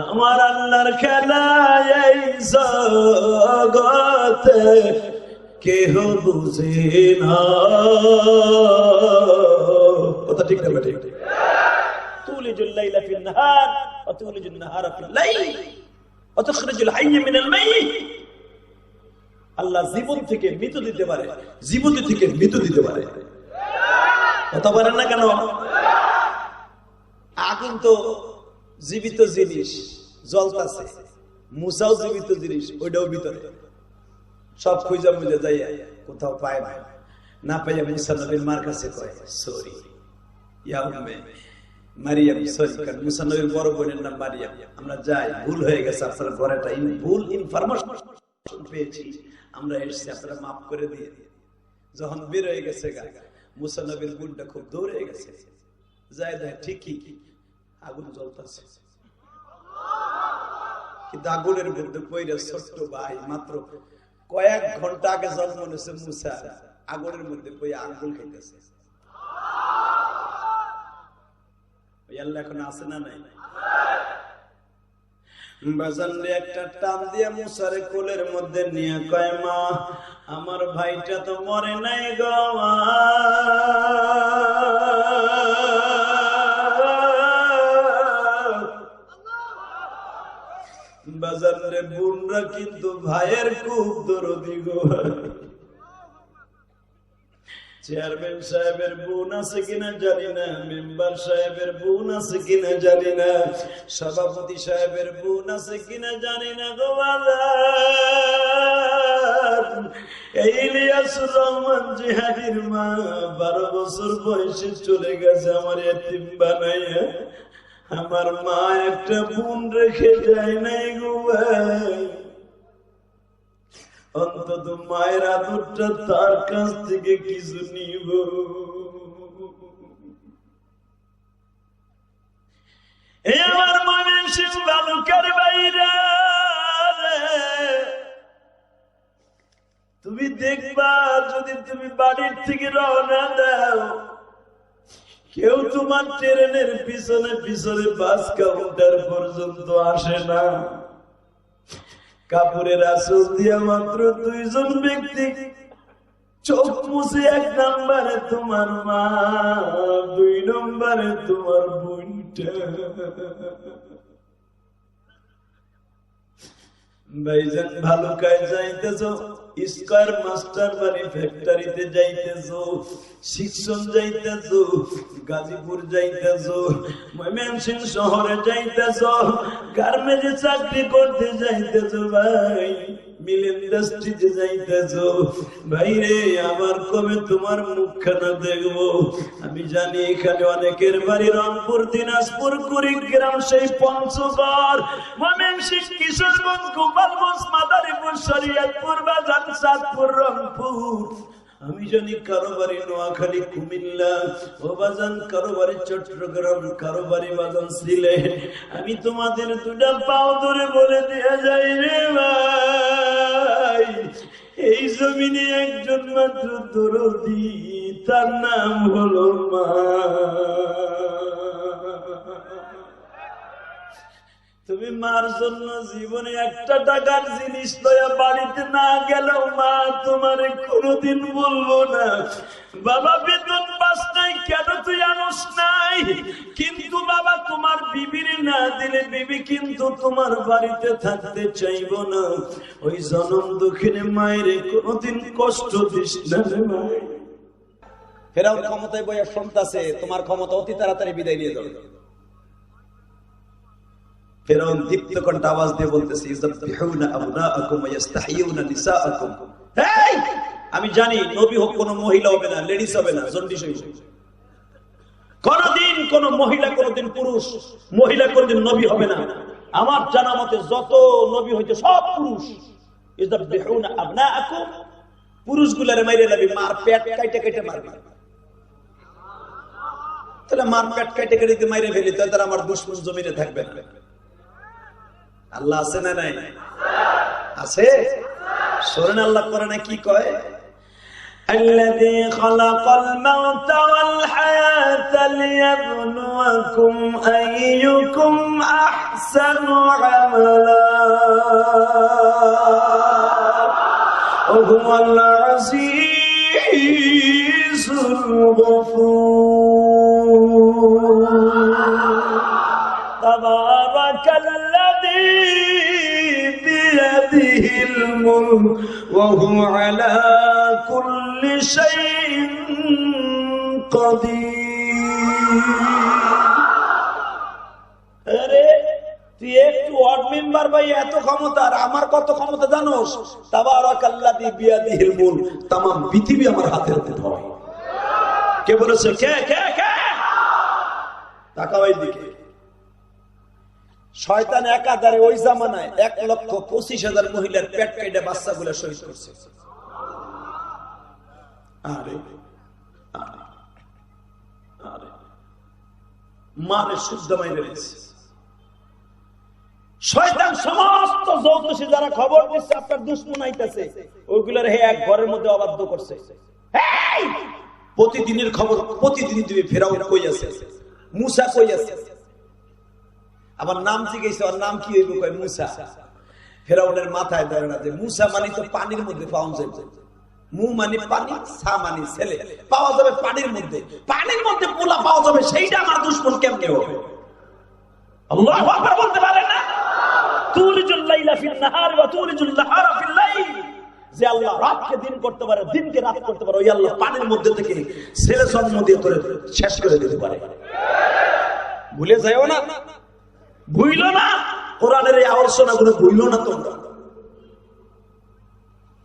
আমার আল্লাহর খেলা এই জগতে কেহ বুঝে না। কথা ঠিক না ঠিক? তুলিজুল লাইলা ফিন নাহার ওয়া তুলিজুন নাহারা ফিল লাইল ওয়া তুখরিজুল হাইয়্য মিনাল মাইয়িত। আল্লাহ জীবন থেকে মৃত্যু দিতে পারে, জীবন থেকে মৃত্যু দিতে পারে। কথা বলেন না কেন? আগুন তো জীবিত জিনিস, জ্বলতাছে। মুসাও জীবিত জিনিস, ওইটাও ভিতরে। সব খুঁজা মুজা যাই কোথাও পায় না পাইয়া মুসা নবীর মার কাছে কয় সরি ইয়া উম্মে মারিয়াম, সরি। কারণ মুসা নবীর বড় বোনের নাম মারিয়াম। আমরা যাই, ভুল হয়ে গেছে, আপনার ঘরেটা ভুল ইনফরমেশন পেয়েছি, আমরা এসেছি, আপনারা মাফ করে দিয়ে। যখন বের হয়ে গেছে মুসা নবীর বোনটা খুব দৌড়ে গেছে, যাই দেয় ঠিকই আগুন জ্বলতেছে। কিন্তু আগুনের মধ্যে পইরা ছোট্ট ভাই মাত্র কয়েক ঘন্টা আগে জন্ম নিয়েছে মুসা, আগুনের মধ্যে পই আগুন খাইতেছে। আল্লাহ এখন আছে না নাই? বাজানরে একটা টান দিয়া মুসারে কোলের মধ্যে নিয়ে কয় মা আমার ভাইটা তো মরে নাই গো মা। বাজানরে বোনরা কিন্তু ভাইয়ের খুব দরদি গো। চেয়ারম্যান সাহেবের বোন আছে কিনা জানি না, মেম্বার সাহেবের বোন আছে কিনা জানি না, সভাপতি সাহেবের বোন আছে কিনা জানি না গো বাজার। এই ইলিয়াসুর রহমান জিহাদির মা 12 বছর বয়সে চলে গেছে আমার এতিম বানাইয়া। আমার মা একটা বোন রেখে যায় নাই গো ভাই। অন্তত মায়ের আদরটা তার কাছ থেকে কিছু নিব। আমার মনের সিং বালুকার বাইরে তুমি দেখবা, যদি তুমি বাড়ির থেকে রওনা দাও, কেউ তোমার ট্রেনের পিছনে পিছনে বাস কাউন্টার পর্যন্ত আসে না। কাপড়ের আঁচল দিয়া মাত্র 2 জন ব্যক্তি চোখ মুছে, 1 নম্বরে তোমার মা, 2 নম্বরে তোমার বোনটা। ভাইজান ভালুকায় যাইতেছ, স্কয়ার মাস্টার বাড়ি ফ্যাক্টরিতে যাইতেছ, শিক্ষণ যাইতেছ, গাজীপুর যাইতেছ, ময়মনসিংহ শহরে যাইতেছ, গার্মেন্টে চাকরি করতে যাইতেছ, ভাই মিল ইন্ডাস্ট্রিতে যাইতেছ। ভাই রে আবার কবে তোমার মুখখানা দেখবো? আমি জানি এখানে অনেকের বাড়ি রংপুর, দিনাজপুর, কুড়িগ্রাম, সেই পঞ্চগড়, ময়মনসিংহ, কিশোরগঞ্জ, গোপালগঞ্জ, মাদারীপুর, শরীয়তপুর, বাজার, চাঁদপুর, রংপুর। আমি জানি কারো বাড়ি নোয়াখালী, কুমিল্লা, ও বাজান কারো বাড়ি চট্টগ্রাম, কারো বাড়ি বাজান সিলেট। আমি তোমাদের 2টা পাও ধরে বলে দিয়ে যাই রে ভাই, এই জমিনে একজন মাত্র দরদি, তার নাম হলো মা। তুমি মার জন্য জীবনে 1টা টাকার জিনিস লয়া বাড়িতে না গেলেও মা তোমার কোনোদিন বলবো না বাবা বেতন পাস নাই কেন তুই আনস নাই। কিন্তু বাবা তোমার বিবির না দিলে বিবি কিন্তু তোমার বাড়িতে থাকতে চাইব না। ওই জনম দুঃখিনী মায়ের কোনোদিন কষ্ট দিস না রে মা। ফেরাউন ক্ষমতায় বইয়া শুনতাছে তোমার ক্ষমতা অতি তাড়াতাড়ি বিদায় নিয়ে যাবে। ফেরাউন দীপ্ত কণ্ঠ আওয়াজ দিয়ে বলতেছে ইযবিহুনা আবনাআকুম ওয়া ইস্তাহয়ুনা নিসাআকুম। এই আমি জানি নবী হোক কোন মহিলা হবে না, লেডিস হবে না, জন্ডিস হইবে। কোনদিন কোন মহিলা, কোনদিন পুরুষ, মহিলা কোনদিন নবী হবে না। আমার জানা মতে যত নবী হইতে সব পুরুষ। ইযবিহুনা আবনাআকুম, পুরুষগুলারে মাইরে লাবি, মার পেট কাইটে কাইটে মারবি। তাহলে মার পেট কাইটে কাইটে মাইরে ফেলি, তাহলে আমার দুশমন জমিনে থাকবে না। আল্লাহ আছে না নাই? আছে। শোনেন আল্লাহ কোরআনে কি কয়, الذي خلق الموت والحياة ليبلوكم أيكم أحسن عملا وهو العزيز الغفور تبارك الذي بيده الملك وهو على كل شيء قدير আরে তুই একটু ওয়ার্ড মেম্বার ভাই এত ক্ষমতা আর আমার কত ক্ষমতা জানোস তাবারাকাল্লাযী বিয়াদিহিল মুলক तमाम পৃথিবী আমার হাতে হাতে ধরে কে বলেছে কে কে কে তাকাও এইদিকে শয়তান একাধারে ওই জামানায় 1,25,000 মহিলার পেট কেটে বাচ্চাগুলো শহীদ করছে আরে আরে আরে মারে শুদ্ধ মাইরে দিয়েছে শয়তান সমস্ত জ্যোতিষী যারা খবর দিচ্ছে আপনার দুশমন আইতাছে ওইগুলোর হে এক ঘরের মধ্যে অবাধ্য করছে এই প্রতিদিনের খবর প্রতিদিন দিবে ফেরাউন কই আছে মুসা কই আছে আবার নাম জিজ্ঞেস আর নাম কি হইব কয় মুসা ফেরাউনের মাথায় ধরে না যে মুসা মানে তো পানির মধ্যে পাওয়া যায় মু মানে পানি সা মানে ছেলে পাওয়া যাবে পানির মধ্যে পোলা পাওয়া যাবে সেইটা আমার দুশমন কেমনে হবে আল্লাহু আকবার বলতে পারে না তুলিজুল লাইলা ফিন নাহার ওয়া তুলিজুল নাহারা ফিল লাইল যে আল্লাহ রাতকে দিন করতে পারে দিনকে রাত করতে পারে ওই আল্লাহ পানির মধ্যে থেকে ছেলে জন্ম দিয়ে তোরে শেষ করে দিতে পারে ভুলে যাও না ভুইলো না কোরআনের এই আলোচনাগুলো ভুইলো না তোমরা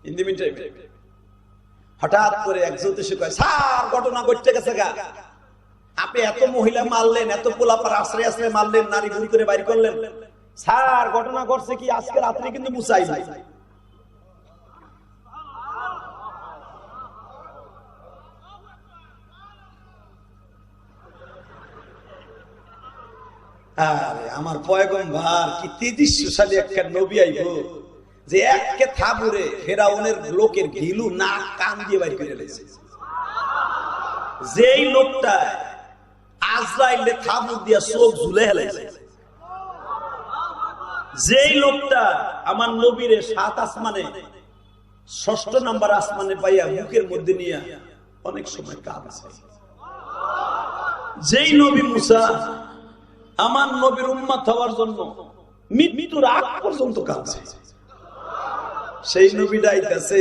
ইন দি মিনটাইম হঠাৎ করে এক জ্যোতিষী কয় স্যার ঘটনা ঘটতে গেছে গা আপনি এত মহিলা মারলেন এত পোলাপার আশ্রয় আশ্রয় মারলেন নারী ভুল করে বাইর করলেন স্যার ঘটনা ঘটছে কি আজকে রাত্রে কিন্তু মুসাই নাই আরে আমার পয়গম্বর কি তেজস্বী একটা নবী আইবো যে এককে থাবুরে ফেরাউনের লোকের ঘিলু নাক কান দিয়ে বাইর করে লেছে যেই লোকটা আজরাইলে থাবুর দিয়া চোখ ঝুলে হেলাইছে যেই লোকটা আমার নবীরে 7 আসমানে 6ষ্ঠ নাম্বার আসমানে পাইয়া মুখের মধ্যে নিয়ে অনেক সময় কাঁদছে যেই নবী মুসা আমার নবীর উম্মত হওয়ার জন্য মৃত্যুর আগ পর্যন্ত কাঁদছে সেই নবীটা আইতাছে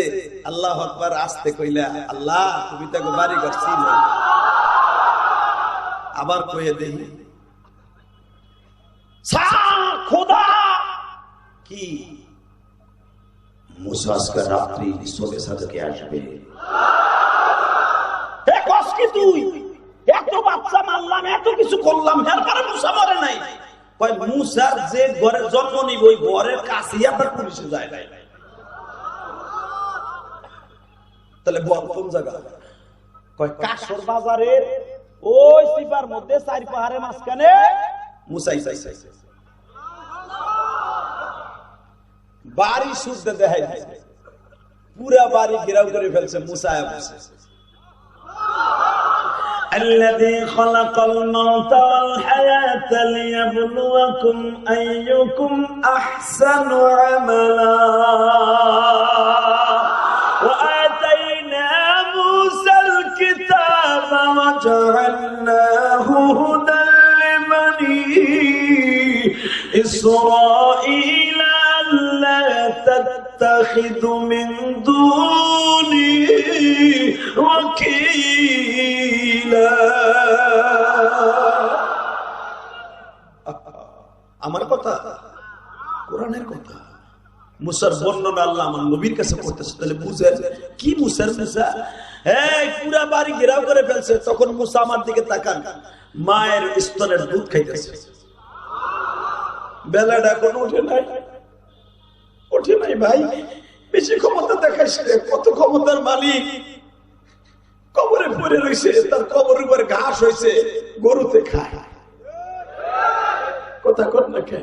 আল্লাহু আকবার আস্তে কইলা আল্লাহ তুমি তাকে বাড়ি করছিল আবার কইয়ে দেই খোদা কি মুসা আজকে রাত্রি সোবে সাদকে আসবে এ কসকি তুই এত বাচ্চা মারলাম এত কিছু করলাম এরপরে মুসা মরে নাই কয় মুসার যে ঘরে জন্ম নিব ওই ঘরের কাছেই আবার পুলিশে যায় নাই তাহলে বল কোন জায়গা কয় কাশর বাজারের ওই সিপার মধ্যে 4 পাহাড়ের মাঝখানে মুসাই যাইছে বাড়ি শুদ্ধ দেখাই দিছে পুরা বাড়ি ঘেরাও করে ফেলছে মুসা বসে الذي خلق الموت والحياة ليبلوكم أيكم أحسن عملا وآتينا موسى الكتاب وجعلناه هدى لبني إسرائيل ألا تتخذوا من دوني وكيلا আমার কথা কোরআনের কথা মুসার বর্ণনা আল্লাহ আমার নবীর কাছে করতেছে তাহলে বুঝেন কি মুসার মুসা এই পুরা বাড়ি ঘেরাও করে ফেলছে তখন মুসা আমার দিকে তাকান মায়ের স্তনের দুধ খাইতেছে বেলাটা কোনো ওঠে নাই ভাই বেশি ক্ষমতা দেখাইছে কত ক্ষমতার মালিক কবরে পড়ে রয়েছে তার কবরের উপর ঘাস হয়েছে গরুতে খায় কথা কর না কে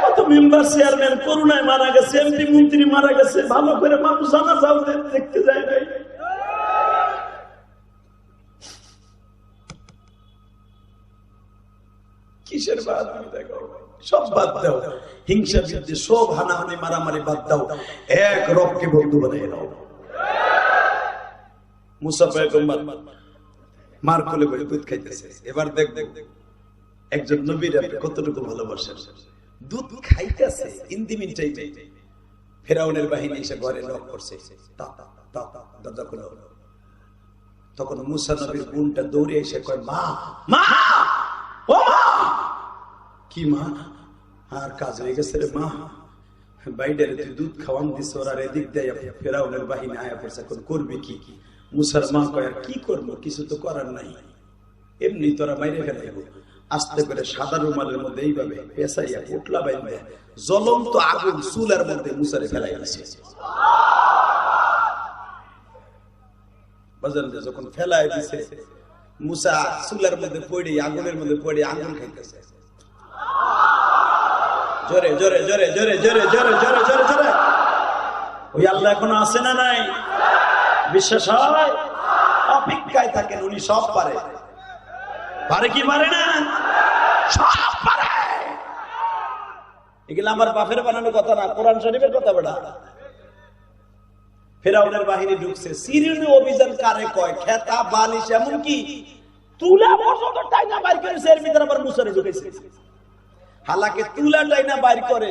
কত মেম্বার চেয়ারম্যান করোনায় মারা গেছে এমপি মন্ত্রী মারা গেছে ভালো করে মানুষ জানা যাও দেখতে যায় নাই কিসের বাহাদুরি দেখাও? সব বাদ দাও, হিংসা বিদ্বেষ সব, হানাহানি মারামারি বাদ দাও, এক রবকে বন্ধু বানিয়ে নাও। মুসা পয়গম্বর মার কোলে বসে দুধ খাইতেছে। এবার দেখবে একজন নবীর আপনি কতটুকু ভালোবাসেন। দুধ খাইতেছে, ইন্দিমিন চাইতে ফেরাউনের বাহিনী এসে ঘরে লক করছে, দরজা খুলে। তখন মুসা নবীর বোনটা দৌড়ে এসে কয়, মা মা ও মা। কি মা? আর কাজ হয়ে গেছে রে মা, বাইরে তুই দুধ খাওয়ান দিস, ওরা এদিক দেয় ফেরাউনের বাহিনী আয়া পড়ছে, এখন করবি কি? মুসার মা কয়, আর কি করবো, কিছু তো করার নাই, এমনি তোরা বাইরে ফেলাইব। আস্তে করে সাদা রুমালের মধ্যে এইভাবে পেঁচাইয়া পোটলা বাইন্ধে জ্বলন্ত আগুন চুলার মধ্যে মুসারে ফেলাই দিছে। যখন ফেলাই দিছে, মুসা চুলার মধ্যে পড়ে, আগুনের মধ্যে পড়ে আগুন খাইতেছে। জোরে জোরে জোরে জোরে জোরে জোরে জোরে জোরে জোরে। ওই আল্লাহ এখনো আছে না নাই? বিশ্বাস হয়? অপেক্ষায় থাকেন, উনি সব পারে। পারে কি পারে না? সব পারে। এগুলো আমার বাপের বানানো কথা না, কোরআন শরীফের কথা। বেড়া ফেরাউনের বাহিনী ঢুকছে, সিরিয়ানি অভিযান কারে কয়? খেতা বালিশ এমনকি তুলা পর্যন্ত টাইনা বাইর করেছে, এর ভিতরে আবার মুসারে ঢুকেছে। হালাকে তুলা টাইনা বাইর করে,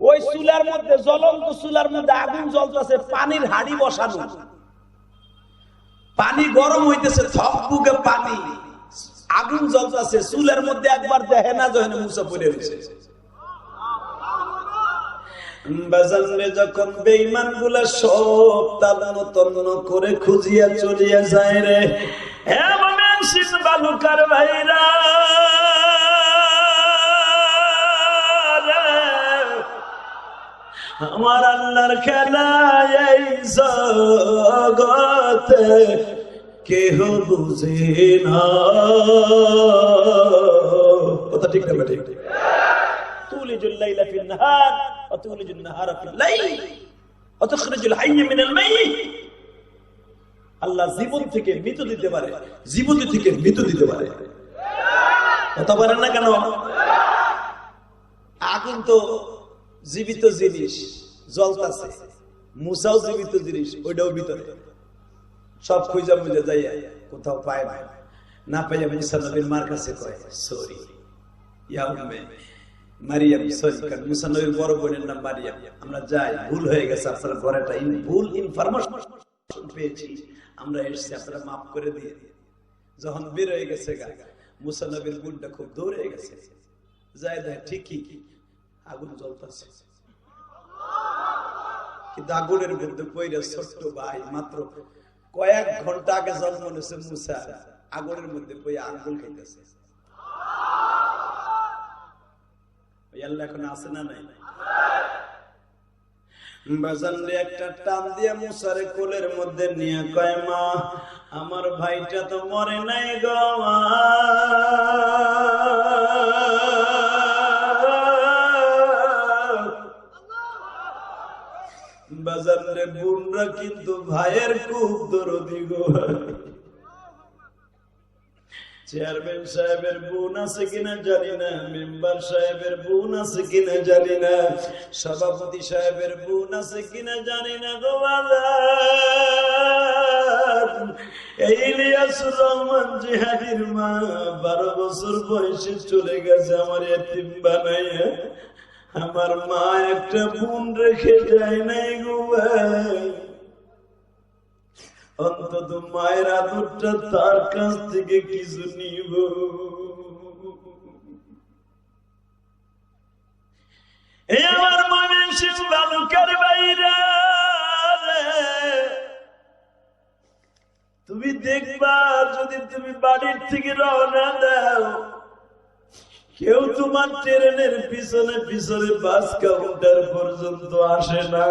ওই চুলার মধ্যে, জ্বলন্ত চুলার মধ্যে আগুন জ্বলতেছে, পানির হাড়ি বসানো, পানি গরম হইতেছে, থকবুকে পানি, আগুন জ্বলতেছে, চুলার মধ্যে একবার দেখে না যখন মুসা পড়ে রয়েছে। যখন বেঈমান গুলা সব তাদান তন্ন করে খুঁজিয়া চলিয়া যায় রে, বালুকার ভাইরা, আমার আল্লাহর খেলা এই জগতে কেহ বুঝে না। কথা ঠিক না? ঠিক। তুলিজুল লাইলা ফিন নাহার ওয়া তুলিজুন নাহারা ফিল লাইল ওয়া তুখরিজুল হাইয়্য মিনাল মাইয়িত। আল্লাহ জীবন থেকে মৃত দিতে পারে, জীবন থেকে মৃত দিতে পারে। কথা বলেন না কেন? আগুন তো জীবিত জিনিস, জ্বলতাছে, মুসাও জীবিত জিনিস, ওইটাও ভিতরে। সব খুঁজা মুজা যাইয়া কোথাও পায় না, পাইয়া মুসা নবীর মার কাছে কয়, সরি ইয়া উম্মে মারিয়াম, সরি। কারণ মুসা নবীর বড় বোনের নাম মারিয়াম। আমরা যাই, ভুল হয়ে গেছে, আপনার ঘরেটা ভুল ইনফরমেশন পেয়েছি, আমরা এসেছি, আপনারা মাফ করে দিয়ে। যখন বের হয়ে গেছে গা, মুসা নবীর বোনটা খুব দৌড়ে গেছে, যায় দেয় ঠিকই আগুন জ্বলতেছে, কিন্তু আগুনের মধ্যে পইরা ছোট্ট ভাই, মাত্র কয়েক ঘন্টা আগে জন্ম নিয়েছে মুসা, আগুনের মধ্যে পইয়া আঙ্গুল খাইতেছে। আল্লাহ এখন আছে না নাই? বাজানরে একটা টান দিয়া মুসারে কোলের মধ্যে নিয়ে কয়, মা আমার ভাইটা তো মরে নাই গো মা। বাজারে বোনরা কিন্তু ভাইয়ের খুব দরদি গো। চেয়ারম্যান সাহেবের বোন আছে কিনা জানি না, মেম্বার সাহেবের বোন আছে কিনা জানি না, সভাপতি সাহেবের বোন আছে কিনা জানি না গো বাজার। এই ইলিয়াসুর রহমান জিহাদির মা 12 বছর বয়সে চলে গেছে আমার এতিম বানাইয়া। আমার মা একটা বোন রেখে যায় নাই গো ভাই, অন্তত মায়ের আদরটা তার কাছ থেকে কিছু নিব। এই আমার ময়মনসিং বালুকার বাইরা, তুমি দেখবা যদি তুমি বাড়ির থেকে রওনা দাও, কেউ তোমার ট্রেনের পিছনে পিছনে বাস কাউন্টার পর্যন্ত আসে না।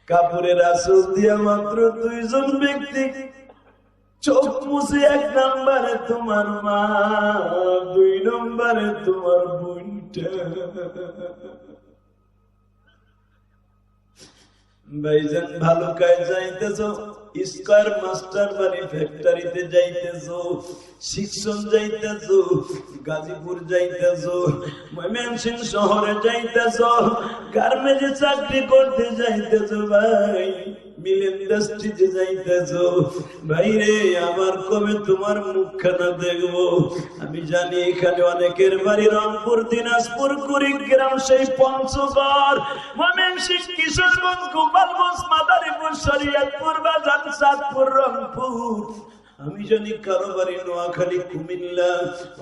কাপড়ের আঁচল দিয়া মাত্র 2 জন ব্যক্তি চোখ মুছে, 1 নম্বরে তোমার মা, 2 নম্বরে তোমার বোনটা। ভাইজান ভালুকায় যাইতেছো, স্কয়ার মাস্টার বাড়ি ফ্যাক্টরিতে যাইতেছো, শিক্ষণ যাইতেছো, গাজীপুর যাইতেছো, ময়মনসিংহ শহরে যাইতেছো, গার্মেন্টে চাকরি করতে যাইতেছো, ভাই মিল ইন্ডাস্ট্রিতে যাইতেছো, ভাইরে আমার কবে তোমার মুখখানা দেখবো? আমি জানি এখানে অনেকের বাড়ি রংপুর, দিনাজপুর, কুড়িগ্রাম, সেই পঞ্চগড়, ময়মনসিংহ, কিশোরগঞ্জ, গোপালগঞ্জ, মাদারীপুর, শরীয়তপুর, বাজার, চাঁদপুর, রংপুর। আমি জানি কারো বাড়ি নোয়াখালী, কুমিল্লা,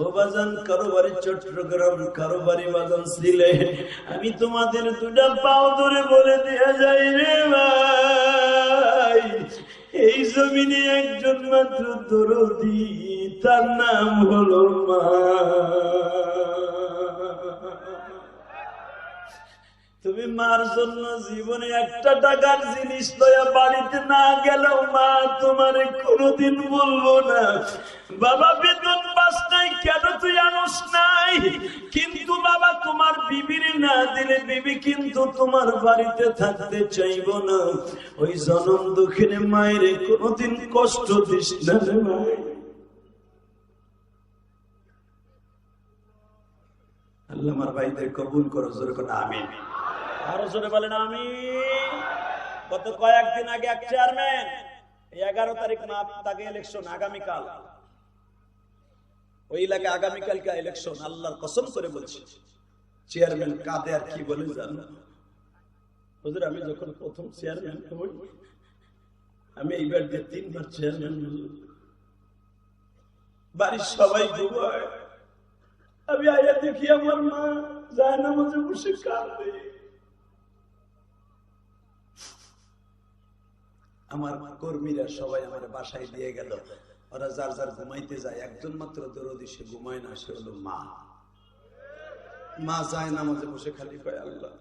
ও বাজান কারো বাড়ি চট্টগ্রাম, কারো বাড়ি বাজান সিলেট। আমি তোমাদের দুটা পাও ধরে বলে দেয়া যাই রে ভাই, এই জমিনে একজন মাত্র দরদি, তার নাম হলো মা। তুমি মার জন্য জীবনে একটা টাকার জিনিস লয়া বাড়িতে না গেলেও মা তোমার কোনোদিন বলবো না, বাবা বেতন পাস নাই কেন তুই আনস নাই, কিন্তু বাবা তোমার বিবির না দিলে বিবি কিন্তু তোমার বাড়িতে থাকতে চাইব না। ওই জনম দুঃখিনী মায়ের কোনোদিন কষ্ট দিস না রে ভাই। আল্লাহ আমার ভাইদের কবুল করো, জোরে করো আমিন। আরো জোরে বলেন আমি। গত কয়েকদিন আগে এক চেয়ারম্যান, 11 তারিখ না তাকে ইলেকশন, আগামীকাল ওই এলাকায় আগামীকালকে ইলেকশন। আল্লাহর কসম করে বলছি, চেয়ারম্যান কাঁদে আর কি বলে জানো? হুজুর আমি যখন প্রথম চেয়ারম্যান হই, আমি এইবার যে 3 বার চেয়ারম্যান, বাড়ির সবাই ঘুমায়, আমি আয়া দেখি আমার মা যায় নামাজে বসে কাঁদে। আমার কর্মীরা সবাই আমার বাসায় দিয়ে গেল, ওরা যার যার ঘুমাইতে যায়, একজন মাত্র দরদি সে ঘুমায় না, সে হলো মা। মা যায় নামাজে বসে খালি কয় আল্লাহ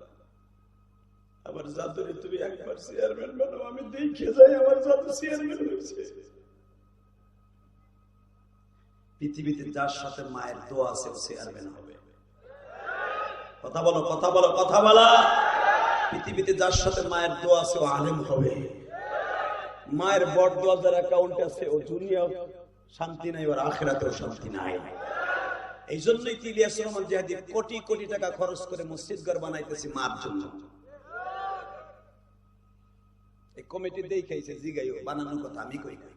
আবার জাদুরে তুমি একবার চেয়ারম্যান বানাও, আমি দেখে যাই আমার জাদু চেয়ারম্যান হয়েছে। পৃথিবীতে যার সাথে মায়ের দোয়া আছে চেয়ারম্যান হবে। কথা বলো, কথা বলো, কথা বলা। পৃথিবীতে যার সাথে মায়ের দোয়া আছে ও আলেম হবে। মায়ের বড় দোয়া যার অ্যাকাউন্টে আছে ও দুনিয়াও শান্তি নাই, ওর আখিরাতেও শান্তি নাই। এই জন্যই ইলিয়াস রহমান জিহাদি কোটি কোটি টাকা খরচ করে মসজিদ ঘর বানাইতেছি মার জন্য। এই কমিটি দেখাইছে, জিগাইও বানানোর কথা আমি কই না।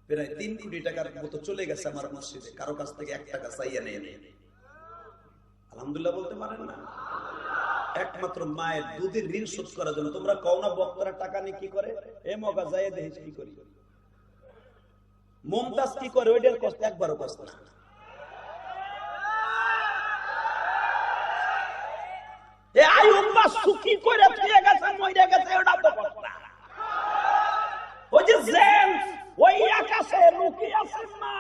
প্রায় 3 কোটি টাকার মতো চলে গেছে আমার মসজিদে, কারো কাছ থেকে 1 টাকা চাইয়া নেই। আলহামদুলিল্লাহ বলতে পারেন না? একমাত্র মায়ের দুধের ঋণ শোধ করার জন্য। তোমরা কও না বক্তারা টাকা নিয়ে কি করে? এ মগা যাইয়া দেখিস কি করি। মমতাজ কি করে ওইটার কষ্ট একবারও কষ্ট না। এ আইয়ুব সুখী করে ফিরে গেছে, মইরা গেছে, ওটা তো কষ্ট না। ওই যে জেমস ওই আকাশে লুকিয়ে আছে মা,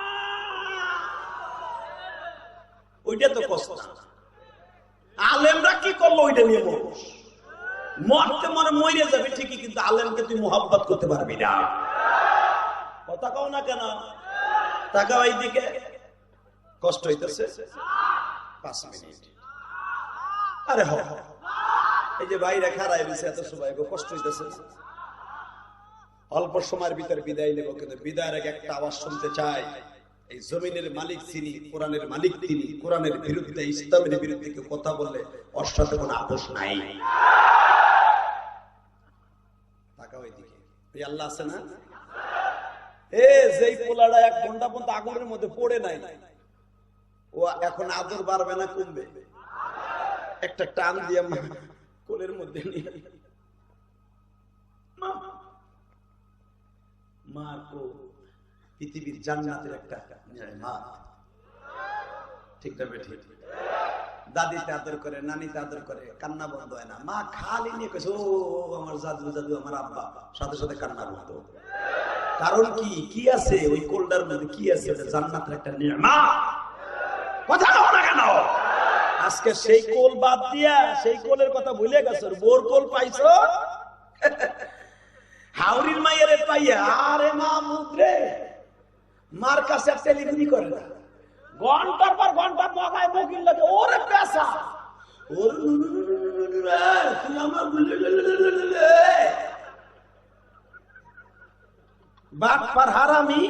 ওইটা তো কষ্ট না। আলেমরা কি করলো ওইটা নিয়ে বলবো? মরতে মরে মরে যাবে ঠিকই, কিন্তু আলেমকে তুই মোহাব্বত করতে পারবি না। কথা কও না কেন? তাকাও এইদিকে, কষ্ট হইতেছে 5 মিনিট। আরে হ, এই যে বাইরে খাড়াই রয়েছে এত সময়, কষ্ট হইতেছে। অল্প সময়ের ভিতরে বিদায় নেব, কিন্তু বিদায়ের আগে একটা আওয়াজ শুনতে চাই। এই জমিনের মালিক যিনি, কোরআনের মালিক তিনি। কোরআনের বিরুদ্ধে, ইসলামের বিরুদ্ধে কেউ কথা বললে ওর সাথে কোনো আপোষ নাই। তাকাও এদিকে, এই আল্লাহ আছে না? এ যেই পোলাটা 1 ঘন্টা পর্যন্ত আগুনের মধ্যে পড়ে নাই, ও এখন আদর বাড়বে না কমবে? একটা টান দিয়ে কোলের মধ্যে নিয়ে মা তো পৃথিবীর জান্নাতের একটা নিয়ামত। ঠিক না বেঠি? দাদিতে আদর করে, নানিতে আদর করে, কান্না বন্ধ হয় না। মা খালি নিয়ে কইছে ও আমার জাদু জাদু, আমার আব্বা, সাথে সাথে কান্না বন্ধ। কারণ কি কি আছে ওই কোলটার মধ্যে? কি আছে? ওটা জান্নাতের একটা নিয়ামত। কথা বলো না কেন? আজকে সেই কোল বাদ দিয়া সেই কোলের কথা ভুলে গেছো, বোর কোল পাইছো। হাওড়ির মাইয়ারে পাইয়া আরে মাহমুদ রে, মার কাছে টেলিফোনই করে না, ঘন্টার পর ঘন্টা মগায় মগির লাগে। ওরে পেশা, ওরে তুই আমার বাটপার হারামি।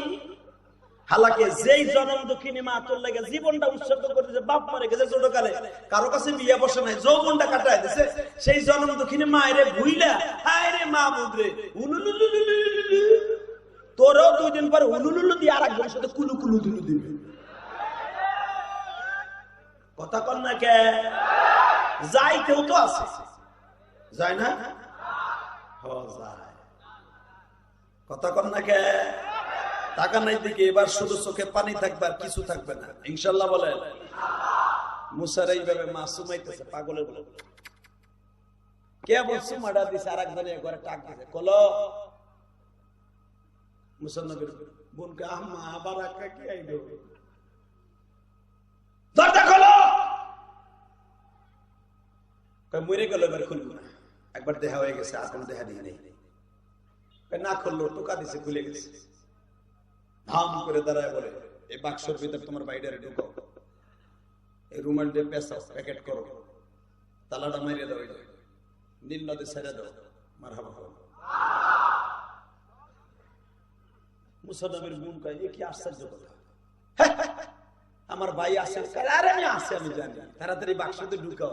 হালাকে যেই জনম দুঃখিনী মা তোর লাগে জীবনটা উৎসর্গ করতেছে, বাপ মারে গেছে ছোটকালে, কারো কাছে বিয়ে বসে নাই, যৌবনটা কাটায় দিছে, সেই জনম দুঃখিনী মায়েরে ভুইলা হায় রে মা বুদরে উলুলুলুলুলুলু, তোরও 2 দিন পর উলুলুলু দিয়ে আরেকজনের সাথে কুলু কুলু দুলু দিবে। কথা কন না কে? যাইতেও তো আছে, যায় না? যায়। কথা কন না কে? টাকা নাই দিকে এবার শুধু চোখে পানি থাকবে আর কিছু থাকবে না, ইনশাল্লাহ বলেন। মুসার এইভাবে মা সুমাইতেছে পাগলের বলে, কে বলছো মাডা দিছে, আর একজনে ঘরে টাক দিছে, কলো মুসা নবীর বোনকে আম্মা বারাকা কি আইলো, দরজা খোলো। কই মরে গেল, এবার খুলবো না, একবার দেখা হয়ে গেছে, আর কোন দেখা নেই। না খুললো, টোকা দিছে, খুলে গেছে। ধাম করে দাঁড়ায় বলে, এই বাক্সের ভিতর তোমার বাইরে ঢুকাও, এই রুমাল দিয়ে পেঁচাও, প্যাকেট করো, তালাটা মারিয়ে দাও, নীল নদী ছেড়ে দাও, মারহাবা করো। মুসা নবীর বোন কয়, এ কি আশ্চর্য কথা, আমার ভাই আসে। আরে আমি আসে, আমি জানি, তাড়াতাড়ি বাক্সতে ঢুকাও,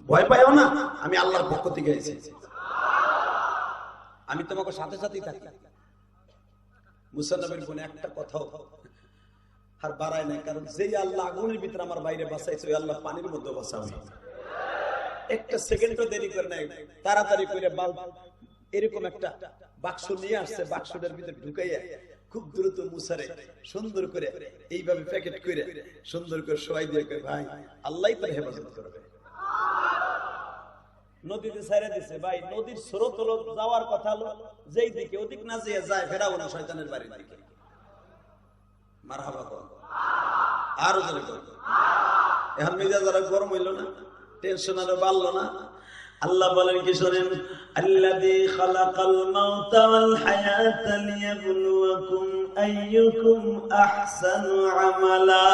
ভয় পাইও না, আমি আল্লাহর পক্ষ থেকে এসেছি, আমি তোমাকে সাথে সাথেই থাকি। মুসা নবীর বোন একটা কথাও আর বাড়ায় নাই, কারণ যেই আল্লাহ আগুনের ভিতরে আমার বাইরে বাঁচাইছে, ওই আল্লাহ পানির মধ্যে বাঁচাবে। একটা সেকেন্ডও দেরি করে নাই, তাড়াতাড়ি করে এরকম একটা বাক্স নিয়ে আসছে, বাক্সটার ভিতরে ঢুকাইয়া খুব দ্রুত মুসারে সুন্দর করে এইভাবে প্যাকেট করে সুন্দর করে সবাই দিয়ে, ভাই আল্লাহই তার হেফাজত করবে। নদীতে ছেড়ে দিছে। ভাই নদীর স্রোত হলো যাওয়ার কথা, হলো যেই দিকে, ওদিক না যেয়ে যায় ফেরাও না শয়তানের বাড়ির দিকে। মারহাবা কর, আরো জোরে কর। এখন মেজাজ আরো গরম হইল না, টেনশন আরো বাড়লো না। আল্লাহ বলেন কি শোনেন, আল্লাযী খালাকাল মাউতা ওয়াল হায়াতা লিয়াবলুয়াকুম আইয়ুকুম আহসানু আমালা।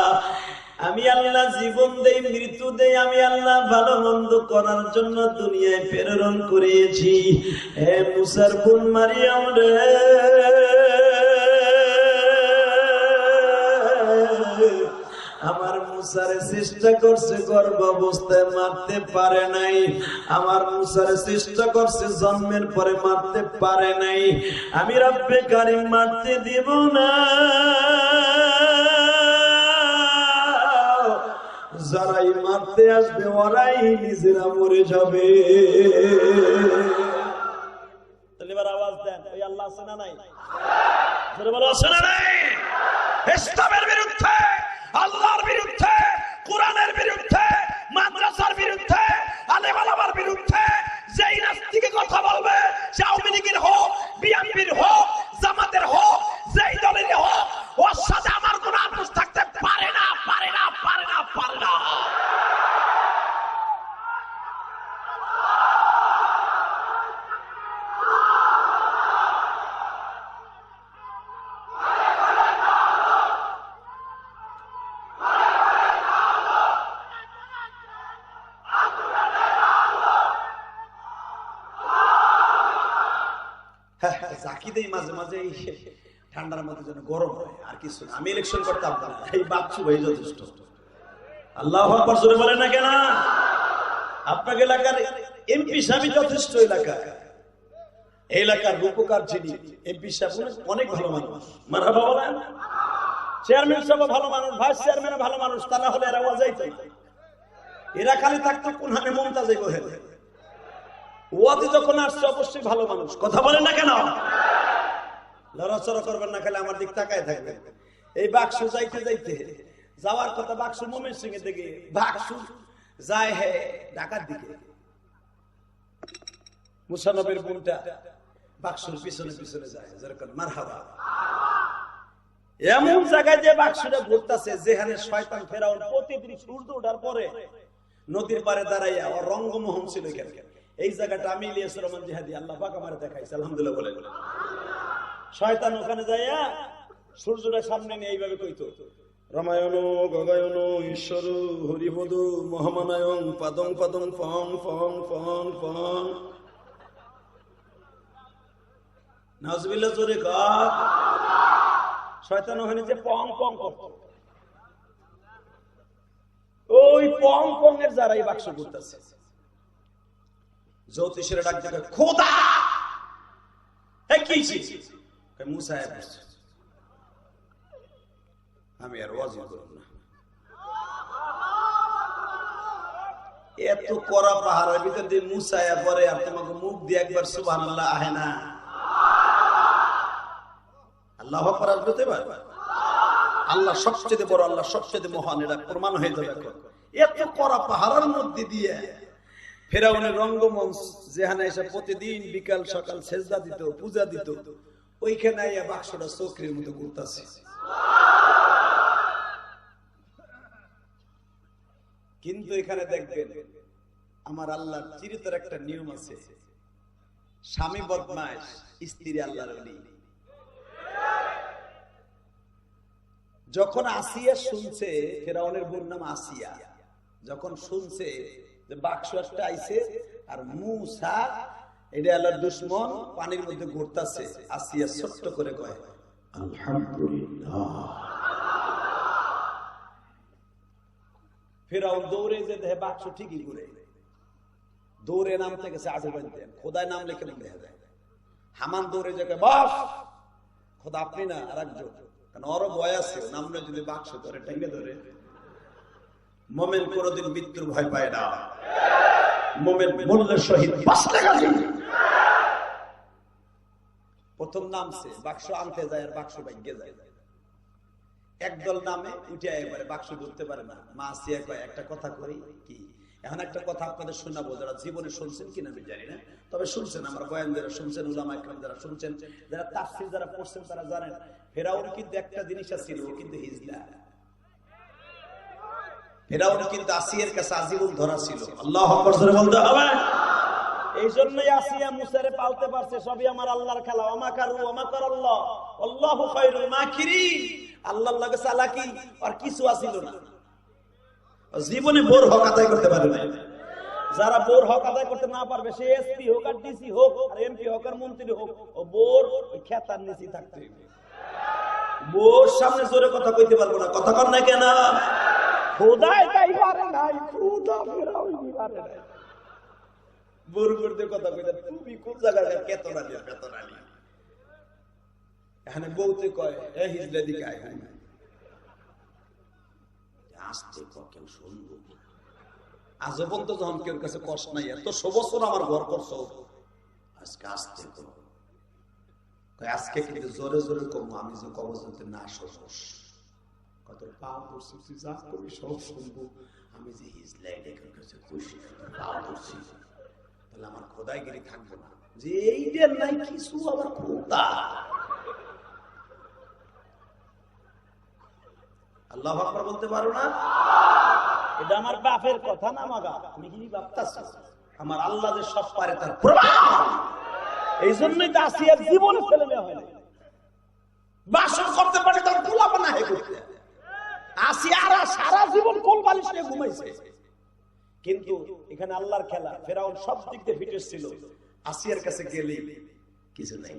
আমি আল্লাহ জীবন দেই, মৃত্যু দেই, আমি আল্লাহ ভালো মন্দ করার জন্য দুনিয়ায় প্রেরণ করেছি। হে মুসার বোন মারিয়াম রে, আমার মুসারে চেষ্টা করছে গর্ভাবস্থায়, মারতে পারে নাই। আমার মুসারে চেষ্টা করছে জন্মের পরে, মারতে পারে নাই। আমি রব্বে কারিম মারতে দিব না, যারাই মারতে আসবে ওরাই নিজেরা মরে যাবে। তাহলে এবার আওয়াজ দেন, ওই আল্লাহ আছে না নাই? জোরে বলো, আছে না নাই? ইসলামের বিরুদ্ধে, আল্লাহর বিরুদ্ধে, কোরআনের বিরুদ্ধে, মাদ্রাসার বিরুদ্ধে, আলেম ওলামার বিরুদ্ধে যেই নাস্তিকে কথা বলবে, সে আওয়ামী লীগের হোক, বিএনপির হোক, জামাতের হোক, যেই দলের হোক, ওর সাথে আমার কোনো আপোষ থাকতে পারে না, পারে না, পারে না, পারে না। জাকিদেই মাঝে মাঝে ঠান্ডার মধ্যে যেন গরম হয়, আর কিছু না। আমি ইলেকশন করতাম না, এই বাপচু ভাই যথেষ্ট। আল্লাহু আকবার জোরে বলেন না কেন? আপনাকে এলাকার এমপি সাহেব যথেষ্ট, এই এলাকার রূপকার যিনি এমপি সাহেব অনেক ভালো মানুষ, মারহাবা বলেন। চেয়ারম্যান সাহেব ভালো মানুষ, ভাইস চেয়ারম্যান ভালো মানুষ, তা না হলে এরা যাইতো, এরা খালি থাকতো কোন হানে মমতাজে বহে। ওয়াতে যখন আসছে অবশ্যই ভালো মানুষ, কথা বলেন না কেন? লড়াচড়া করবেন না, খালি আমার দিক তাকায় থাকবেন। এই বাক্স যাইতে যাইতে যাওয়ার কথা বাক্স মোমেন সিং এর দিকে, বাক্স যায় হে ঢাকার দিকে। মুসা নবীর বোনটা বাক্সের পিছনে পিছনে যায়, যেরকম মারহাবা। এমন জায়গায় যে বাক্সটা ঘুরতেছে, যেখানে শয়তান ফেরাউন প্রতিদিন সূর্য ওঠার পরে নদীর পারে দাঁড়াইয়া ওর রঙ্গমোহন ছিল। এই জায়গাটা আমি ইলিয়াস রহমান জিহাদি আল্লাহ পাক আমারে দেখাইছে, আলহামদুলিল্লাহ বলে। শয়তান ওখানে যাইয়া সূর্যটা সামনে নিয়ে এইভাবে কইতো, রামায়ণ গগায়ন ঈশ্বর হরিপদ মহামানায়ং পাদং পাদং ফং ফং ফং ফং। নাউজুবিল্লাহ জোরে কর। শয়তান ওখানে যে পং পং করত, ওই পং পং এর যারা এই বাক্স করতেছে, জ্যোতিষের ডাক দেখে খোদা কি মুসা বসছে, আমি আর ওয়াজি করব না। এত কড়া পাহাড়ের ভিতর দিয়ে মুসায়া পরে আর তোমাকে মুখ দিয়ে একবার সুবহানাল্লাহ আহে না, আল্লাহু আকবার বলতে পারবে? আল্লাহ সবচেয়ে বড়, আল্লাহ সবচেয়ে মহান, এটা প্রমাণ হয়ে যাবে। এত কড়া পাহাড়ের মধ্যে দিয়ে ফেরাউনের রঙ্গমঞ্চ, যেখানে এসে প্রতিদিন বিকাল সকাল সেজদা দিত, পূজা দিত, ওইখানে বাক্সটা চক্রের মতো ঘুরতেছে। কিন্তু এখানে দেখবেন আমার আল্লাহর চিরতর একটা নিয়ম আছে, স্বামী বদমাশ, স্ত্রী আল্লাহর ওলি। যখন আসিয়া শুনছে, ফেরাউনের বোন নাম আসিয়া, যখন শুনছে যে বাক্স একটা আইছে আর মূসা এটা আল্লাহর দুশমন পানির মধ্যে ঘুরতেছে, আসিয়া ছোট্ট করে কয় আলহামদুলিল্লাহ। ফেরাউন দৌড়ে যে দেখে বাক্স ঠিকই ঘুরে, দৌড়ে নামতে গেছে আটু বাঁধতে, খোদায় নাম লিখে দেখা যায়। হামান দৌড়ে যে বাস খোদা আপনি না আর একজন, কারণ ওরও ভয় আছে, নামলে যদি বাক্স ধরে টেঙ্গে ধরে। মোমেন কোনদিন মৃত্যুর ভয় পায় না, মোমেন মূল্যের সহিত বাঁচতে গেছে। প্রথম নামছে, বাক্স আনতে যায় আর বাক্স ভাগ্যে যায়। একদল নামে উঠে এবারে বাক্স ধরতে পারে না। মা আসিয়া কয় একটা কথা করি কি, এখন একটা কথা আপনাদের শোনাবো, যারা জীবনে শুনছেন কিনা আমি জানি না, তবে শুনছেন, আমার বয়ান যারা শুনছেন, উলামা ইকরাম যারা শুনছেন, যারা তাফসীর যারা পড়ছেন তারা জানেন, ফেরাউন কিন্তু একটা জিনিস ছিল, ও কিন্তু হিজলা। ফেরাউন কিন্তু আসিয়ার কাছে আজীবন ধরা ছিল। আল্লাহু আকবার জোরে বলতে হবে। এই জন্যই আসিয়া মুসারে পালতে পারছে, সবই আমার আল্লাহর খেলা। ওয়ামাকারু ওয়ামাকারাল্লাহ আল্লাহু খায়রুল মাকিরিন। আল্লাহর লাগে চালাকি আর কিছু আসিল না, জীবনে বোর হক আদায় করতে পারে না। যারা বোর হক আদায় করতে না পারবে, সে এসপি হোক আর ডিসি হোক আর এমপি হোক আর মন্ত্রী হোক, ও বোর ওই খেতার নিচে থাকতে হবে। বোর সামনে জোরে কথা কইতে পারবো না, কথা কর না কেন? খোদাই তাই পারে নাই, খোদা ফেরাউনই পারে নাই। বোর করতে কথা কইতে, তুমি কোন জায়গায় কেতনালি বেতনালি। এখানে বলতে কয় এ হিজলা দিকে আয়, আসতে কেউ শুনবো। আজও পর্যন্ত যখন কেউ কাছে কষ্ট নাই, এত 100 বছর আমার ঘর করছো, আজকে আসতে করো। আজকে কিন্তু জোরে জোরে কমো, আমি যে কবর যদি না সহস কত পা ধরছি, যা করি সব শুনবো। আমি যে হিজলাই ডেকের কাছে খুশি পা ধরছি, তাহলে আমার খোদাইগিরি থাকবো না, যে এইটার নাই কিছু আমার খোদা। আল্লাহু আকবার বলতে পারো না? এটা আমার বাপের কথা না, মাগা আমি কি ভাবতাছি, আমার আল্লাহ যে সব পারে তার প্রমাণ। এই জন্যই তো আসিয়ার জীবনে ফেলে দেওয়া হয় না, বাসর করতে পারে তার গোলাপানা হয়ে করতে। আসিয়ারা সারা জীবন কোল বালিশ নিয়ে ঘুমাইছে, কিন্তু এখানে আল্লাহর খেলা। ফেরাউন সব দিক দিয়ে ফিটেস ছিল, আসিয়ার কাছে গেলে কিছু নাই।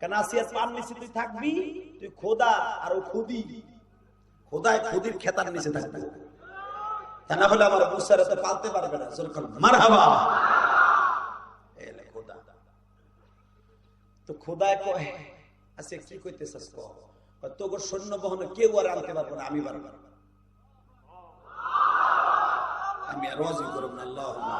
কেন আসিয়ার পান নিচে তুই থাকবি, তুই খোদা আর ও খুদি, খোদায় খুদির খেতার নিচে থাকবে। তা না হলে আমার মুসার এত পালতে পারবে না। মারহাবা। খোদা তো খোদায় কয়, আচ্ছা কি কইতেছস? তোর সৈন্য বহনে কেউ আর আনতে পারবো না, আমি পারবো। আমি আর রাজি করব না। আল্লাহুম্মা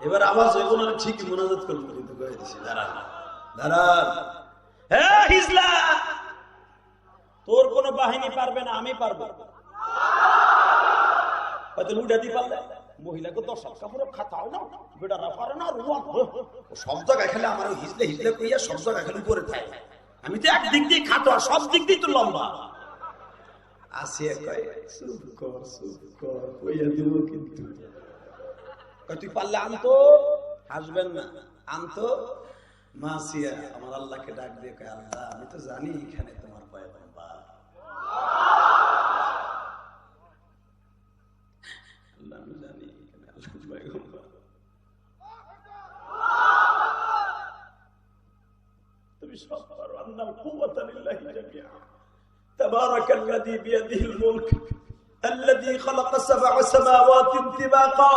এবার আওয়াজ হইব না, ঠিকই মুনাজাত করবো, কিন্তু কয়ে দিছি দাঁড়ান দাঁড়ান। হ্যাঁ হিজলা, তোর কোন বাহিনী পারবে না, আমি পারবো। হয়তো লুটা দি পারলে মহিলাকে 10 কাপড় খাতাও না, বেটারা পারে না। সব জায়গায় খেলে আমার হিজলে হিজলে কইয়া সব জায়গায় খেলে উপরে থাকে। আমি তো একদিক দিয়ে খাটো, আর সব দিক দিয়ে তো লম্বা। আসিয়া কয় চুপ কর চুপ কর, কইয়া দিব কিন্তু। তুই পারলে আনতো, হাসবেন না, আনতো। মাসিয়া আমার আল্লাহকে ডাক দিয়ে কয়, আল্লাহ আমি তো জানি এখানে তোমার পয়গম্বর, আন্নাল কুওয়াতা লিল্লাহি জামিআ তাবারাকাল্লাযী বিয়াদিহিল মুলক الذي خلق 7 سماوات طباقا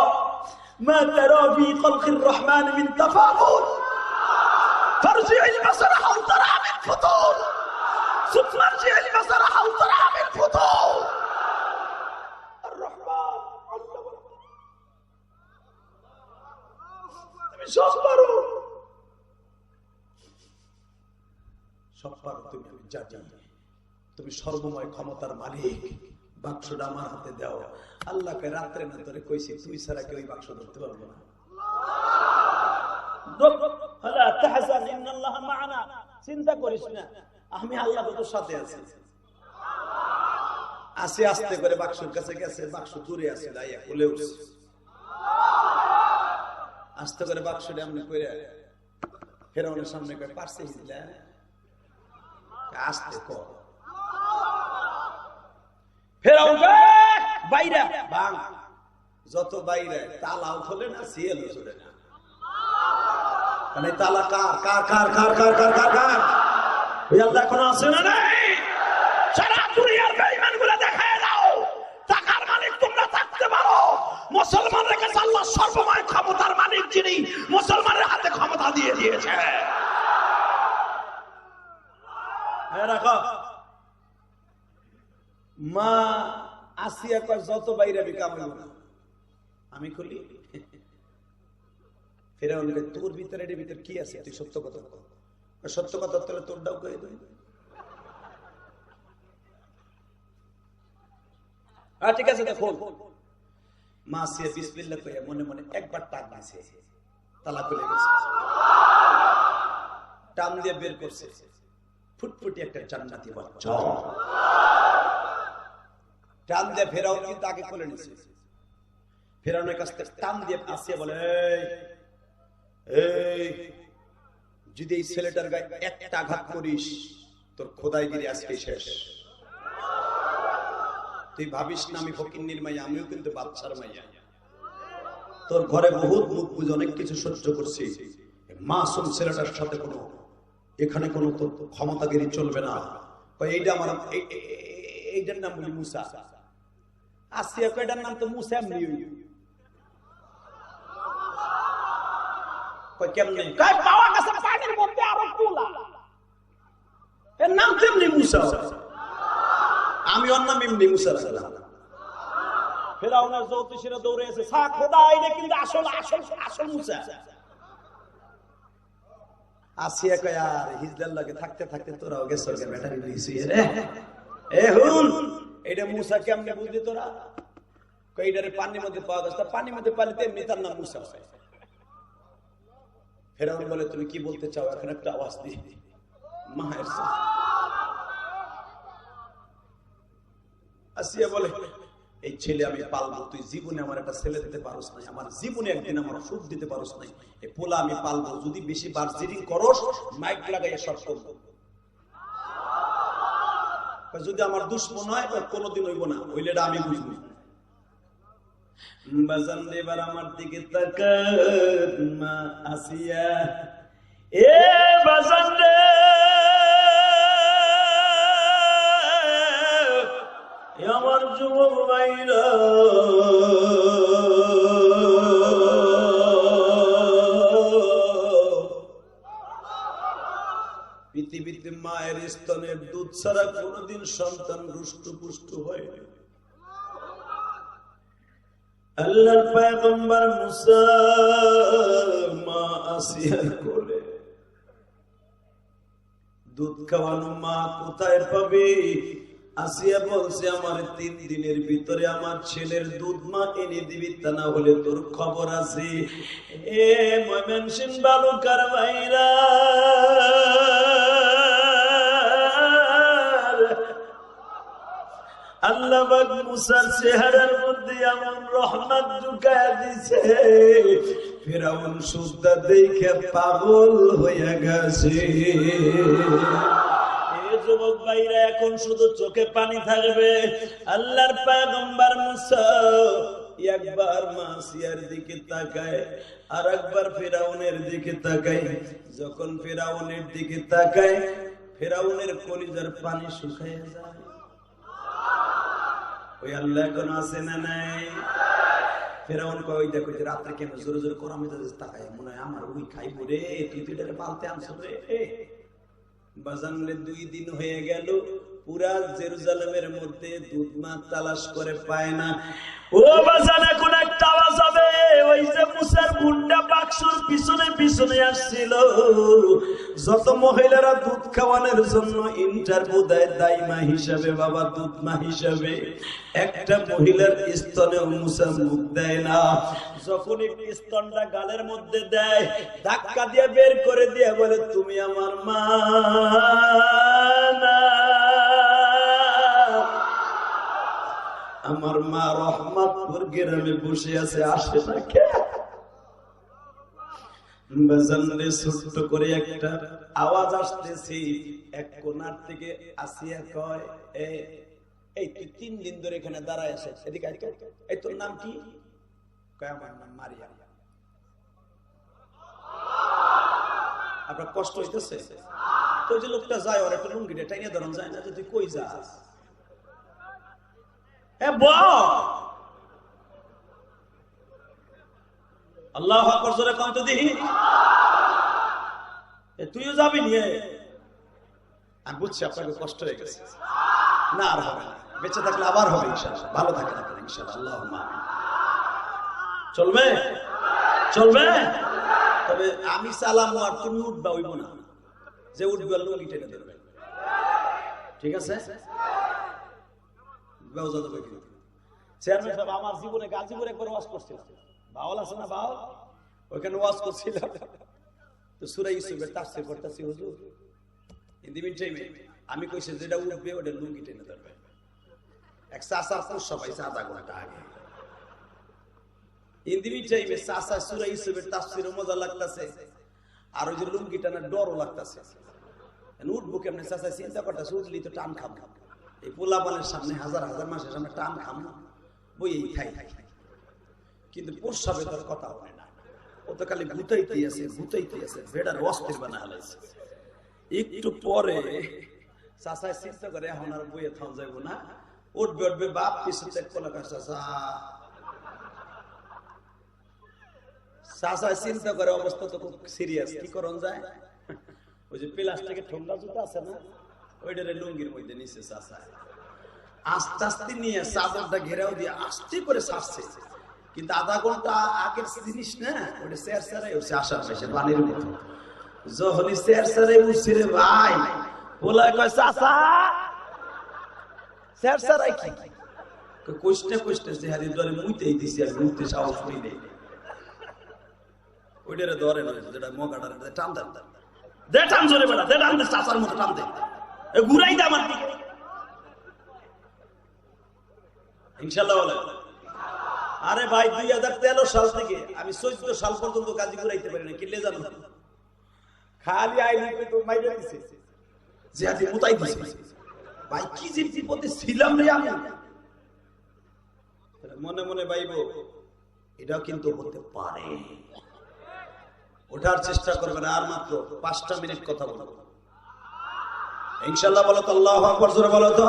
ما ترى في خلق الرحمن من تفاضل فارجع البصر هل ترى من فطور ثم ارجع البصر هل ترى من فطور الرحمن علم তুমি সব পারো তুমি জানি তুমি সর্বময় ক্ষমতার মালিক বাক্সটা আমার হাতে দাও আল্লাহকে রাত্রে না ধরে কইছি তুই ছাড়া কেউ বাক্স ধরতে পারবো না আলা তাহজান ইন্নাল্লাহ মা'ানা চিন্তা করিস না আমি আল্লাহ তোর সাথে আছি আস্তে আস্তে করে বাক্সের কাছে গেছে বাক্স দূরে আছে দাইয়া কোলে উঠছে আস্তে করে বাক্সটা এমনি কইরা ফেরাউনের সামনে কই পারছে দিলা আস্তে কর ফেরাউন বাইরে বাং যত বাইরে তালাও খোলে না সিএল চলে না মানে তালা কার কার কার কার কার কার কার কার ওই আল্লাহ এখন আছে না নাই সারা দুনিয়ার বেঈমানগুলো দেখায় দাও টাকার মালিক তোমরা থাকতে পারো মুসলমানদের কাছে আল্লাহ সর্বময় ক্ষমতার মালিক যিনি মুসলমানের হাতে ক্ষমতা দিয়ে দিয়েছে রাখো মা আসিয়া কয় যত বাইরে বিকামাইব না আমি খুলি ফেরাউন কয় তোর ভিতরে এর ভিতর কি আছে তুই সত্য কথা বল সত্য কথা তাহলে তোর দাও কই দই ঠিক আছে দেখো মা আসিয়া বিসমিল্লাহ কইয়া মনে মনে একবার টাক দিয়েছে তালা খুলে গেছে টান দিয়ে বের করছে ফুটফুটি একটা জান্নাতি বাচ্চা টান দিয়ে ফেরাউন কিন্তু আগে খুলে নিছে ফেরাউনের কাছ থেকে টান দিয়ে আসিয়া বলে এই যদি এই ছেলেটার গায়ে একটা আঘাত করিস তোর খোদাইগিরি আজকে শেষ তুই ভাবিস না আমি ফকিন্নির মাইয়া আমিও কিন্তু বাচ্চার মাইয়া তোর ঘরে বহুত মুখ বুঝে অনেক কিছু সহ্য করছি মাসুম ছেলেটার সাথে কোনো এখানে কোনো তোর ক্ষমতাগিরি চলবে না এইটা আমার এইটার নাম বলি মুসা আসিয়া কয়টার নাম তো মুসা এমনি কই কেমনে কই পাওয়া গেছে পানির মধ্যে আরো কুলা এর নাম কেমনে মুসা আমি ওর নাম এমনি মুসা রাখলাম ফেরাউনের জ্যোতিষীরা দৌড়ে এসে সা খোদা এটা কিন্তু আসল আসল আসল মুসা আসিয়া কয় আর হিজলাল্লাহকে থাকতে থাকতে তোরাও গেছর গে ব্যাটারি দিছি রে এ হুন এটা মুসা কেমনে বুঝলি তোরা কই এটারে পানির মধ্যে পাওয়া গেছে পানির মধ্যে পালিতে এমনি তার নাম মুসা হয় ফেরাউন বলে তুমি কি বলতে চাও এখন একটা আওয়াজ দি মায়ের আসিয়া বলে এই ছেলে আমি পালবো তুই জীবনে আমার একটা ছেলে দিতে পারোস নাই আমার জীবনে একদিন আমার সুখ দিতে পারোস নাই এই পোলা আমি পালবো যদি বেশি বার্জিরিং করস মাইক লাগাইয়া সব করবো যদি আমার দুশ্মন হয় কোনোদিন হইব না হইলে আমি বুঝবো বাজান এবার আমার দিকে তাকাত মা আসিয়া এ বাজান রে আমার যুবক ভাইরা পৃথিবীতে মায়ের স্তনের দুধ ছাড়া কোনদিন সন্তান রুষ্টপুষ্ট হয় না আল্লাহর পয়গম্বর মুসা মা আসিয়ার কোলে দুধ খাওয়ানো মা কোথায় পাবে আসিয়া বলছে আমার 3 দিনের ভিতরে আমার ছেলের দুধ মা এনে দিবি তা না হলে তোর খবর আছে এ ময়মনসিংহ বালুকার ভাইরা আল্লাহ পাক মুসার চেহারার মধ্যে এমন রহমত ঢুকায়া দিয়েছে ফিরআউন সুজদা দেখে পাগল হয়ে গেছে যুবক ভাইরা এখন শুধু চোখে পানি থাকবে আল্লাহর পয়গম্বর মুসা একবার মাসিয়ার দিকে তাকায় আর একবার ফিরআউনের দিকে তাকায় যখন ফিরআউনের দিকে তাকায় ফেরাউনের কলিজার পানি শুকায় যায়। ওই আল্লাহ এখন আছে না নাই? ফেরাউন কই দেখো যে রাত্রে কেন জোরে জোরে করা মেজাজে তাকায়, মনে হয় আমার ওই খাইবো রে, তুই তো এটারে পালতে আনছো রে। বাজানলে 2 দিন হয়ে গেল, পুরা জেরুজালেমের মধ্যে দুধ মা তালাশ করে পায় না। ও বাজান এখন একটা আওয়াজ হবে, ওই যে মুসার মুন্ডা বাক্সর পিছনে পিছনে আসছিল। যত মহিলারা দুধ খাওয়ানোর জন্য ইন্টারভিউ দেয় দাইমা হিসাবে, বাবা দুধ মা হিসাবে, একটা মহিলার স্তনেও মুসা মুখ দেয় না। যখন একটি স্তনটা গালের মধ্যে দেয়, ধাক্কা দিয়ে বের করে দিয়ে বলে তুমি আমার মা না, আমার মা রহমতপুর গ্রামে বসে আছে, আসে না কে? বাজানরে ছোট্ট করে একটা আওয়াজ আসতেছি এক কোণার থেকে। আসিয়া কয় এই তুই 3 দিন ধরে এখানে দাঁড়ায় আছিস, এদিকে আয়। এই তোর নাম কি? কয় আমার নাম মারিয়াম। আপনার কষ্ট হইতেছে তো? যে লোকটা যায় ওর একটা লুঙ্গিটা টাইনে ধরন যায় না যে তুই কই যাস? আল্লাহু আকবার জোরে কাম তো দেখি। তুইও যাবি নিয়ে? আমি বুঝছি আপনাকে কষ্ট হয়ে গেছে, না আর হবে না, বেঁচে থাকলে আবার হবে ইনশাআল্লাহ, ভালো থাকেন আপনারা ইনশাআল্লাহ। আল্লাহুম্মা আমিন। চলবে চলবে। তবে আমি চালাম আর তুমি উঠবা, হইব না যে উঠবে লুঙ্গি টেনে ধরবে, ঠিক আছে? চেয়ারম্যান সাহেব আমার জীবনে গাজীপুরে একবার ওয়াজ করছিলাম, বাউল আছে না বাউল, ওইখানে ওয়াজ করছিলাম তো সূরা ইউসুফের তাফসীর করতেছি হুজুর। ইন দি মিনটাইমে আমি কইছি যেটা উঠবে ওটা লুঙ্গি টেনে ধরবে। এক চাচা সবাই আধা ঘন্টা আগে ইন দি মিনটাইমে চাচা সূরা ইউসুফের তাফসীরও মজা লাগতেছে, আর ওই যে লুঙ্গি টানার ডরও লাগতেছে। উঠবো কেমনে চাচা চিন্তা করতেছে, উঠলি তো টান খাম, এই পোলাপানের সামনে হাজার হাজার মানুষের সামনে টান খাম, বই এই খাই কিন্তু প্রস্রাবে তোর কথা হয় না, ও তো খালি ভূতাইতে আছে ভেড়ার অস্থির বানা হালাইছে। একটু পরে চাচায় চিন্তা করে এখন আর বইয়ে থাম যাইবো না, উঠবে বাপ পিছনে চাচায় চিন্তা করে অবস্থা তো খুব সিরিয়াস, কি করন যায়? ওই যে প্লাস্টিকের ঠোঙ্গা জুতা আছে না, ওইটারে লুঙ্গির মধ্যে নিচে চাচা আস্তে আস্তে নিয়ে চাদরটা ঘেরাও দিয়ে আস্তে করে ছাড়ছে, কিন্তু আধা ঘন্টা আগের জিনিস না, ওটা চেয়ার চেয়ারাই উঠছে আসার পাশে পানির মতো। যখনই চেয়ার চেয়ারাই উঠছে রে ভাই, বলা কয় চাচা চেয়ার চেয়ারাই কি কষ্টে চেহারি ধরে মুইতেই দিছি, আর মুইতে সাহস হই নেই। ওইটারে ধরে নয় যেটা মগাটার টান দেন, দে টান জোরে বেড়া, দে টান, চাচার মতো টান দে, ঘুরাই দে আমার দিকে ইনশাআল্লাহ বলে। আরে ভাই 2013 সাল থেকে আমি 14 সাল পর্যন্ত কাজী ঘুরাইতে পারি না, কিনলে জানো খালি আইনি তো মাইরে দিছে, জিহাদি মুতাই দিছে ভাই, কি যে বিপদে ছিলাম রে আমি। মনে মনে ভাইবো এটাও কিন্তু হতে পারে, ওঠার চেষ্টা করবেন। আর মাত্র 5টা মিনিট কথা বলবো ইনশাআল্লাহ, বলো তো আল্লাহু আকবার জোরে বলো তো।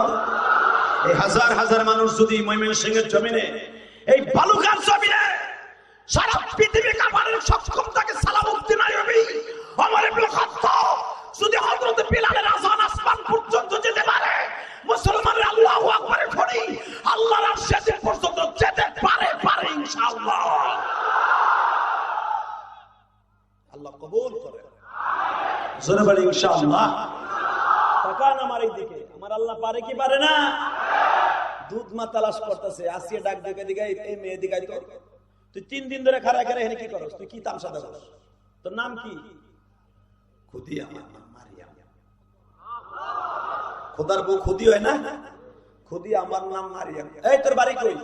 এই হাজার হাজার মানুষ যদি ময়মনসিংহের জমিনে, এই বালুকার জমিনে সারা পৃথিবী কাঁপানোর সক্ষমতাকে সালাম উক্তি নাই হবে আমার ইবনে খাত্তাব, যদি হযরত বিলালের আযান আসমান পর্যন্ত যেতে পারে, মুসলমানরা আল্লাহু আকবারের ধ্বনি আল্লাহর আরশে পর্যন্ত যেতে পারে ইনশাআল্লাহ। আল্লাহ কবুল করে, জোরে বলি ইনশাআল্লাহ। তাকান আমার এই দিকে, আমার আল্লাহ পারে কি পারে না? দুধ মা তালাশ করতেছে, আসিয়া ডাক দেখে দিকে এই মেয়ে দিকে তো তুই 3 দিন ধরে খাড়া খাড়া এখানে কি করস? তুই কি তামসা দেখস? তোর নাম কি? খুদি, আমার নাম মারিয়াম। খোদার বউ খুদি হয় না? খুদি, আমার নাম মারিয়াম। এই তোর বাড়ি কই?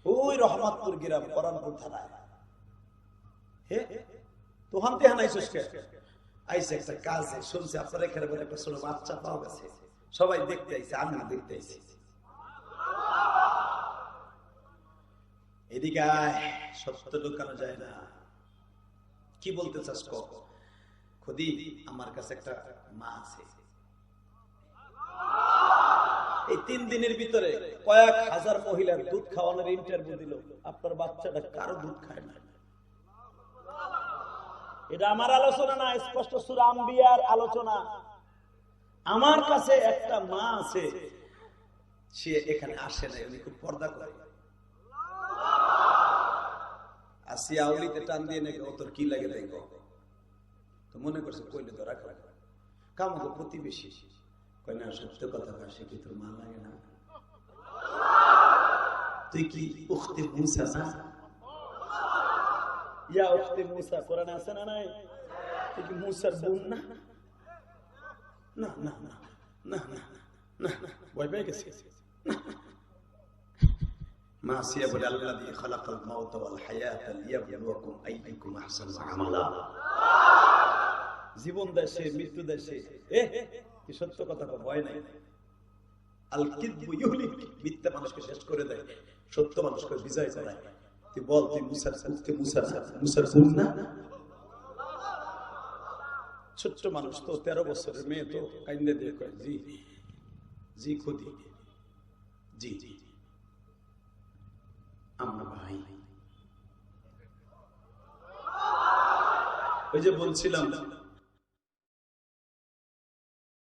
ওই রহমতপুর গ্রাম, কোরআনপুর থানায়। হে তোহান তেহান আইছিস কে? আইছে একটা কাজে, শুনছি আপনার এখানে বলে একটা ছোট বাচ্চা পাওয়া গেছে, সবাই দেখতে আইছে, আমি দেখতে আইছি। এদিকে আয়, সত্য লুকানো যায় না। কি বলতে চাস? খুদি আমার কাছে একটা মা আছে, এই 3 দিনের ভিতরে কয়েক হাজার মহিলার দুধ খাওয়ানোর ইন্টারভিউ দিল, আপনার বাচ্চাটা কারো দুধ খায় না। এটা আমার আলোচনা না, স্পষ্ট সূরা আম্বিয়ার আলোচনা। আমার কাছে একটা মা আছে, সে এখানে আসে না, উনি খুব পর্দা করে। আসিয়া আউলিতে টান দিয়ে নাকি ও তোর কি লাগে দেখো, তো মনে করছে কইলে তো রাখা কাম তো প্রতিবেশী, কই না সত্য কথা কয়, সে কি তোর মা লাগে না? তুই কি উখতে মুসা না? ইয়া উখতে মুসা কোরআনে আছে না নাই? তুই কি মুসার বোন না? না না না না না না, ভয় পেয়ে গেছে। মা আসিয়া বলে আল্লাযী খালাকাল মাউতা ওয়াল হায়াতা লিয়াবলুয়াকুম আইয়ুকুম আহসানু আমালা। জীবন দেশে মৃত্যু দেশে কি সত্য কথা কো, ভয় নাই। আল কিযবু ইউহলিক, মিথ্যা মানুষকে শেষ করে দেয়, সত্য মানুষকে বিজয় করায়। তুই বল, তুই মুসার উখতে মুসার বোন না? ছোট্ট মানুষ তো, 13 বছরের মেয়ে তো, কাইন্দে দিয়ে কয় জি জি খুদি, জি জি আমরা ভাই। ওই যে বলছিলাম